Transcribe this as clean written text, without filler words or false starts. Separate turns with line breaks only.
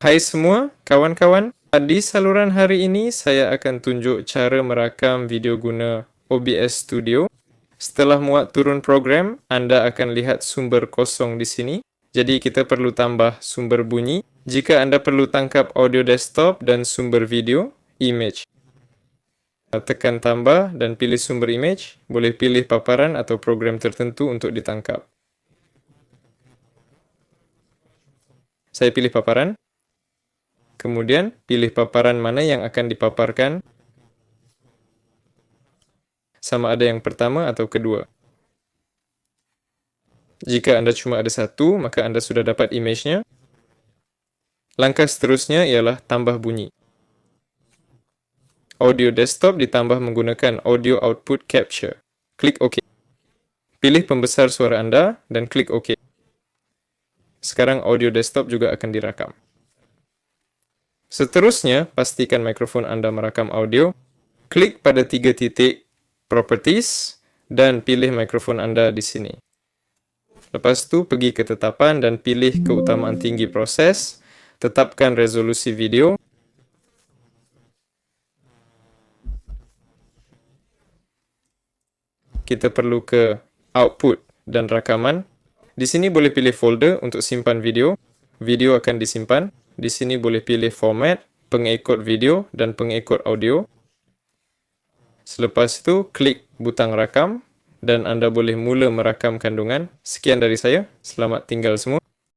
Hai semua, kawan-kawan. Di saluran hari ini, saya akan tunjuk cara merakam video guna OBS Studio. Setelah muat turun program, Anda akan lihat sumber kosong di sini. Jadi kita perlu tambah sumber bunyi. Jika Anda perlu tangkap audio desktop dan sumber video, image. Tekan tambah dan pilih sumber image. Boleh pilih paparan atau program tertentu untuk ditangkap. Saya pilih paparan. Kemudian, pilih paparan mana yang akan dipaparkan, sama ada yang pertama atau kedua. Jika Anda cuma ada satu, maka Anda sudah dapat image-nya. Langkah seterusnya ialah tambah bunyi. Audio desktop ditambah menggunakan audio output capture. Klik OK. Pilih pembesar suara Anda dan klik OK. Sekarang audio desktop juga akan direkam. Seterusnya, pastikan mikrofon Anda merakam audio. Klik pada 3 titik Properties dan pilih mikrofon Anda di sini. Lepas itu, pergi ke tetapan dan pilih keutamaan tinggi proses. Tetapkan resolusi video. Kita perlu ke output dan rakaman. Di sini boleh pilih folder untuk simpan video. Video akan disimpan. Di sini boleh pilih format, pengikut video dan pengikut audio. Selepas itu, klik butang rakam dan Anda boleh mula merakam kandungan. Sekian dari saya. Selamat tinggal semua.